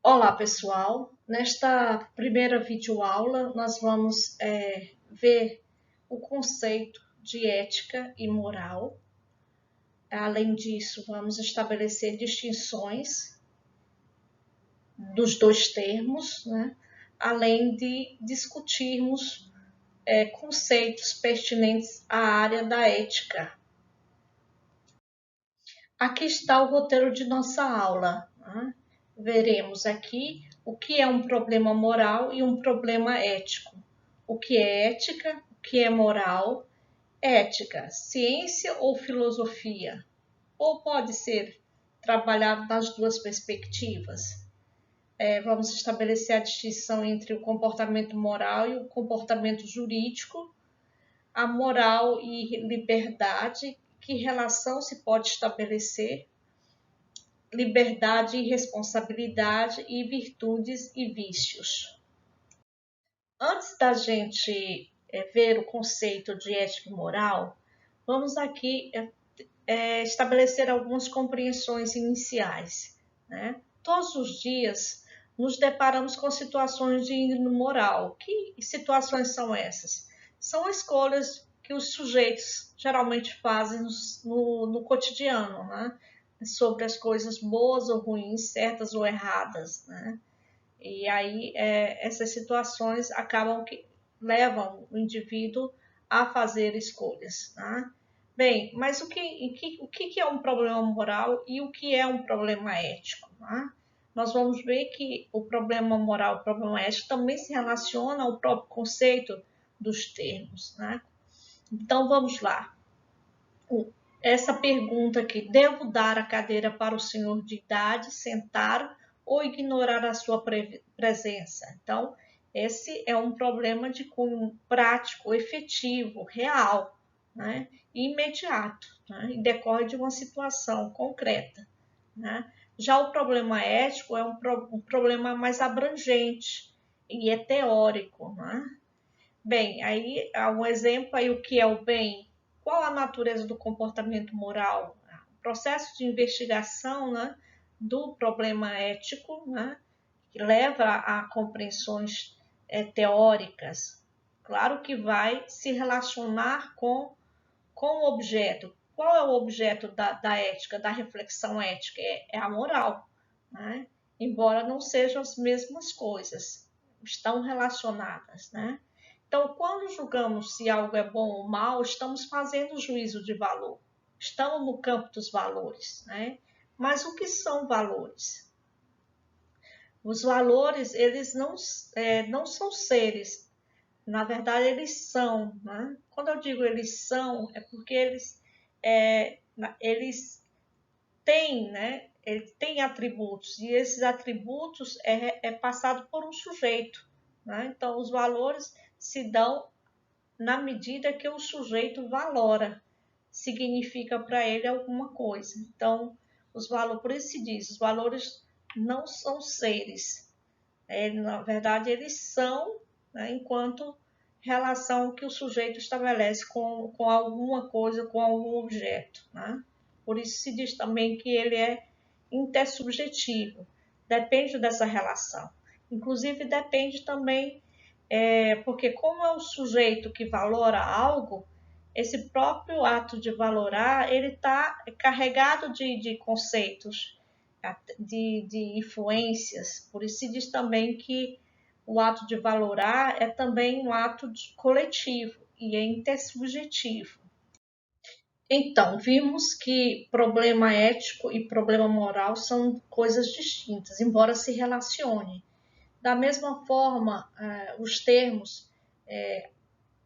Olá, pessoal. Nesta primeira videoaula, nós vamos ver o conceito de ética e moral. Além disso, vamos estabelecer distinções dos dois termos, né? Além de discutirmos conceitos pertinentes à área da ética. Aqui está o roteiro de nossa aula, né? Veremos aqui o que é um problema moral e um problema ético. O que é ética, o que é moral. Ética, ciência ou filosofia? Ou pode ser trabalhado nas duas perspectivas. Vamos estabelecer a distinção entre o comportamento moral e o comportamento jurídico. A moral e liberdade, que relação se pode estabelecer? Liberdade e responsabilidade e virtudes e vícios. Antes da gente ver o conceito de ética e moral, vamos aqui estabelecer algumas compreensões iniciais, né? Todos os dias nos deparamos com situações de índole moral. Que situações são essas? São escolhas que os sujeitos geralmente fazem no cotidiano, né? Sobre as coisas boas ou ruins, certas ou erradas, né? E aí essas situações acabam que levam o indivíduo a fazer escolhas, né? Bem, mas o que é um problema moral e o que é um problema ético, né? Nós vamos ver que o problema moral e o problema ético também se relacionam ao próprio conceito dos termos, né? Então vamos lá. Essa pergunta aqui: devo dar a cadeira para o senhor de idade sentar ou ignorar a sua presença? Então, esse é um problema de cunho prático, efetivo, real, né? E imediato, né? E decorre de uma situação concreta, né? Já o problema ético é um problema mais abrangente e é teórico, né? Bem, aí há um exemplo aí, o que é o bem, qual a natureza do comportamento moral, o processo de investigação, né, do problema ético, né, que leva a compreensões teóricas. Claro que vai se relacionar com o objeto. Qual é o objeto da ética, da reflexão ética? É a moral, né? Embora não sejam as mesmas coisas, estão relacionadas, né? Então, quando julgamos se algo é bom ou mal, estamos fazendo juízo de valor, estamos no campo dos valores, né? Mas o que são valores? Os valores, eles não são seres, na verdade, eles são, né? Quando eu digo eles são, é porque eles têm, né? Ele tem atributos, e esses atributos é passado por um sujeito, né? Então, os valores se dão na medida que o sujeito valora, significa para ele alguma coisa. Então, os valores, por isso se diz, os valores não são seres, na verdade, eles são, né, enquanto relação que o sujeito estabelece com alguma coisa, com algum objeto, né? Por isso se diz também que ele é intersubjetivo, depende dessa relação. Inclusive, depende também, porque como é o sujeito que valora algo, esse próprio ato de valorar, ele está carregado de conceitos, de influências. Por isso se diz também que o ato de valorar é também um ato coletivo e é intersubjetivo. Então, vimos que problema ético e problema moral são coisas distintas, embora se relacionem. Da mesma forma, os termos,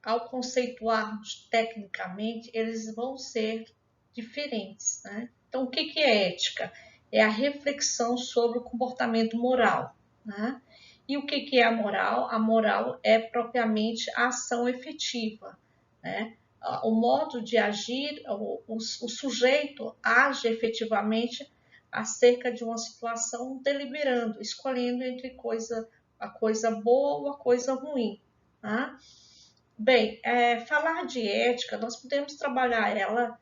ao conceituarmos tecnicamente, eles vão ser diferentes, né? Então, o que é ética? É a reflexão sobre o comportamento moral, né? E o que é a moral? A moral é propriamente a ação efetiva, né? O modo de agir, o sujeito age efetivamente acerca de uma situação deliberando, escolhendo entre a coisa boa ou a coisa ruim, né? Bem, falar de ética, nós podemos trabalhar ela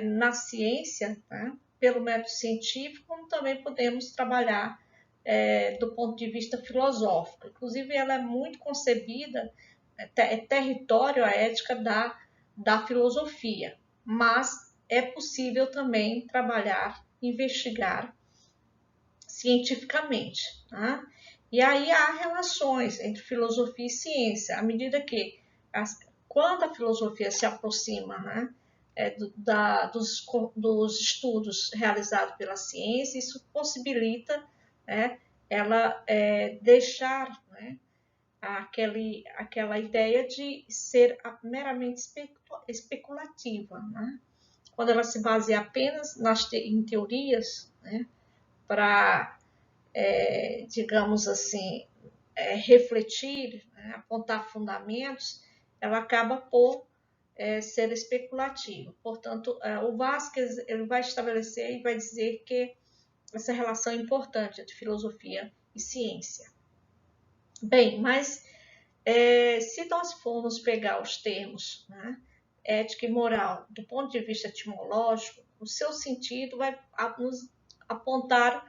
na ciência, né, pelo método científico, como também podemos trabalhar do ponto de vista filosófico. Inclusive, ela é muito concebida, é território a ética da filosofia, mas é possível também trabalhar, investigar cientificamente. Tá? E aí há relações entre filosofia e ciência, à medida que, quando a filosofia se aproxima, né, dos estudos realizados pela ciência, isso possibilita, né, ela deixar, né, aquela ideia de ser meramente especulativa, né? Quando ela se baseia apenas em teorias, né, para, digamos assim, refletir, né, apontar fundamentos, ela acaba por ser especulativa. Portanto, o Vasquez ele vai estabelecer e vai dizer que essa relação é importante entre filosofia e ciência. Bem, mas se nós formos pegar os termos, né, ética e moral do ponto de vista etimológico, o seu sentido vai nos apontar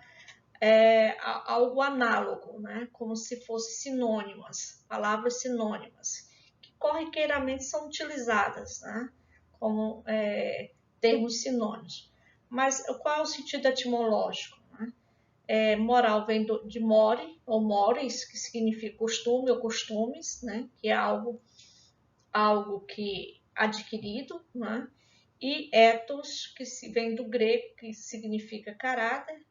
algo análogo, né, como se fossem sinônimas, palavras sinônimas, que corriqueiramente são utilizadas, né, como termos sinônimos. Mas qual é o sentido etimológico? Moral vem de more, ou mores, que significa costume ou costumes, né? Que é algo que adquirido, né? E ethos, que vem do grego, que significa caráter,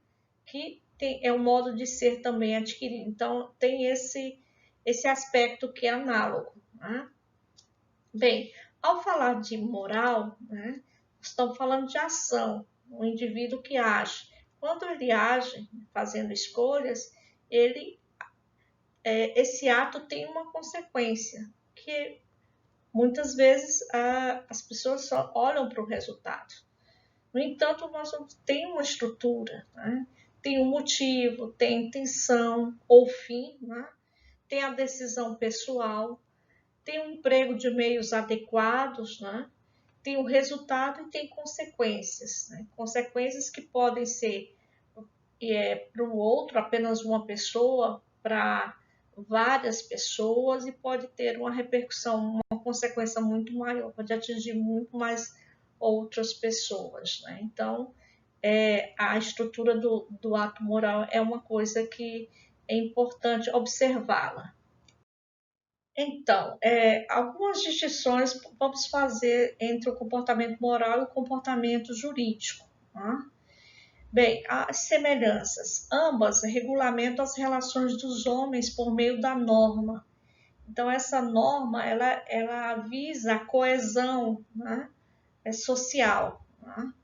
que é um modo de ser também adquirido. Então, tem esse aspecto que é análogo. Né? Bem, ao falar de moral, né, estamos falando de ação, um indivíduo que age. Quando ele age fazendo escolhas, esse ato tem uma consequência, que muitas vezes as pessoas só olham para o resultado. No entanto, nós tem uma estrutura, né? Tem um motivo, tem intenção ou fim, né? Tem a decisão pessoal, tem um emprego de meios adequados, né? Tem o resultado e tem consequências. Né? Consequências que podem ser para o outro, apenas uma pessoa, para várias pessoas, e pode ter uma repercussão, uma consequência muito maior, pode atingir muito mais outras pessoas. Né? Então, a estrutura do ato moral é uma coisa que é importante observá-la. Então, algumas distinções vamos fazer entre o comportamento moral e o comportamento jurídico. Tá? Bem, as semelhanças. Ambas regulamentam as relações dos homens por meio da norma. Então, essa norma, ela visa a coesão, né, social. Né?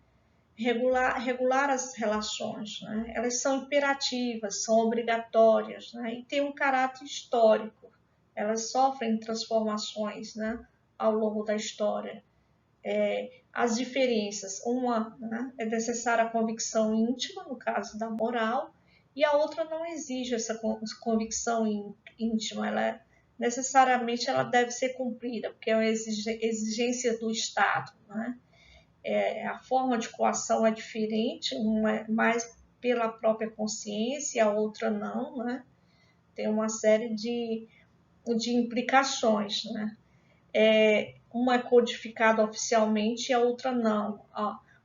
Regular as relações. Né? Elas são imperativas, são obrigatórias, né? E têm um caráter histórico. Elas sofrem transformações, né, ao longo da história. As diferenças, uma, né, é necessária a convicção íntima, no caso da moral, e a outra não exige essa convicção íntima, necessariamente ela deve ser cumprida, porque é uma exigência do Estado. Né? A forma de coação é diferente, uma é mais pela própria consciência, a outra não, né? Tem uma série de implicações, né? Uma é codificada oficialmente e a outra não.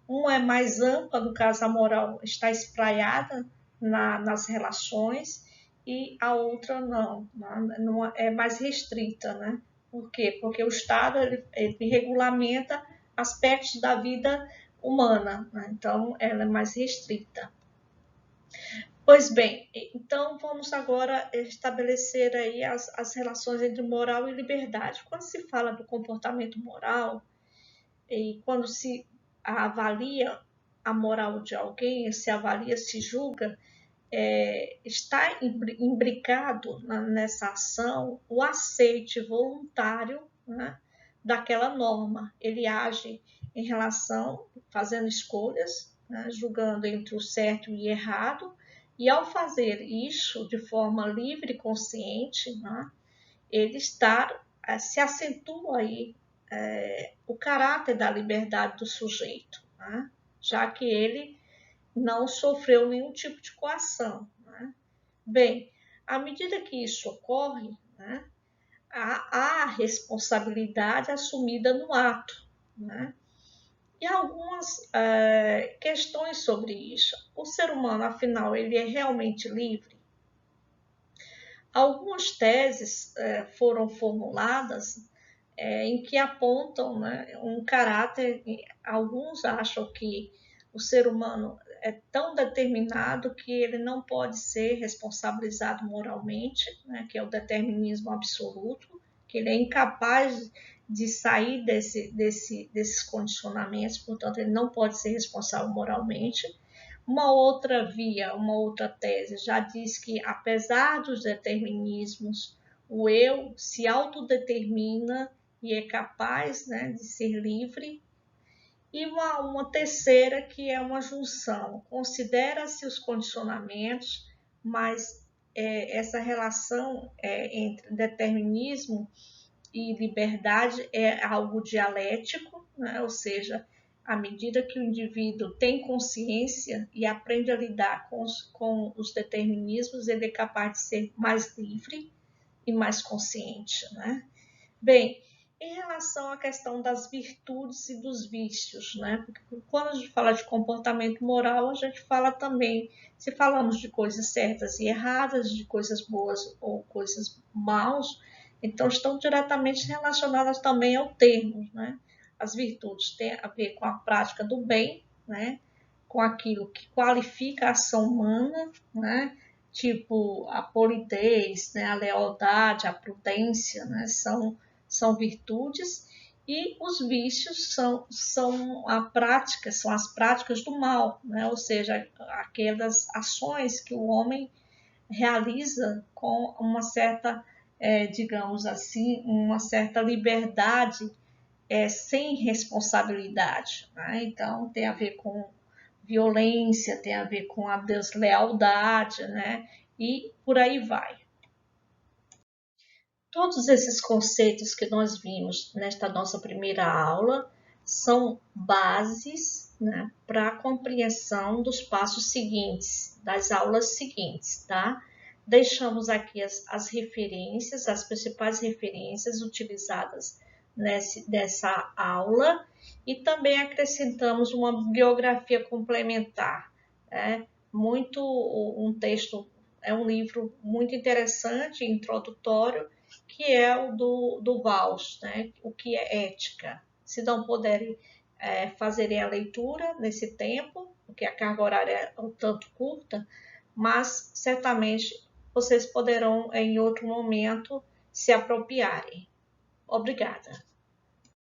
Uma é mais ampla, no caso a moral está espraiada nas relações, e a outra não, é mais restrita, né? Por quê? Porque o Estado ele regulamenta aspectos da vida humana, né? Então ela é mais restrita. Pois bem, então vamos agora estabelecer aí as relações entre moral e liberdade. Quando se fala do comportamento moral e quando se avalia a moral de alguém, se avalia, se julga, está imbricado nessa ação o aceite voluntário, né, daquela norma. Ele age em relação, fazendo escolhas, né, julgando entre o certo e o errado, e ao fazer isso de forma livre e consciente, né, ele se acentua aí o caráter da liberdade do sujeito, né, já que ele não sofreu nenhum tipo de coação. Né? Bem, à medida que isso ocorre, né, há responsabilidade assumida no ato, né? E algumas questões sobre isso. O ser humano, afinal, ele é realmente livre? Algumas teses foram formuladas em que apontam, né, um caráter. Alguns acham que o ser humano é tão determinado que ele não pode ser responsabilizado moralmente, né, que é o determinismo absoluto, que ele é incapaz de sair desses condicionamentos, portanto, ele não pode ser responsável moralmente. Uma outra via, uma outra tese já diz que, apesar dos determinismos, o eu se autodetermina e é capaz, né, de ser livre. E uma terceira, que é uma junção, considera-se os condicionamentos, mas essa relação entre determinismo e liberdade é algo dialético, né? Ou seja, à medida que o indivíduo tem consciência e aprende a lidar com os determinismos, ele é capaz de ser mais livre e mais consciente, né? Bem, em relação à questão das virtudes e dos vícios, né? Porque quando a gente fala de comportamento moral, a gente fala também, se falamos de coisas certas e erradas, de coisas boas ou coisas maus, então estão diretamente relacionadas também ao termo, né? As virtudes têm a ver com a prática do bem, né? Com aquilo que qualifica a ação humana, né? Tipo a polidez, né? A lealdade, a prudência, né? São virtudes, e os vícios são as práticas do mal, né? Ou seja, aquelas ações que o homem realiza com uma certa, digamos assim, uma certa liberdade, sem responsabilidade, né? Então, tem a ver com violência, tem a ver com a deslealdade, né? E por aí vai. Todos esses conceitos que nós vimos nesta nossa primeira aula são bases, né, para a compreensão dos passos seguintes, das aulas seguintes, tá? Deixamos aqui as referências, as principais referências utilizadas nessa aula, e também acrescentamos uma bibliografia complementar, né? Um texto, é um livro muito interessante, introdutório, que é o do Vals, né? O que é ética. Se não puderem fazerem a leitura nesse tempo, porque a carga horária é um tanto curta, mas certamente vocês poderão, em outro momento, se apropriarem. Obrigada.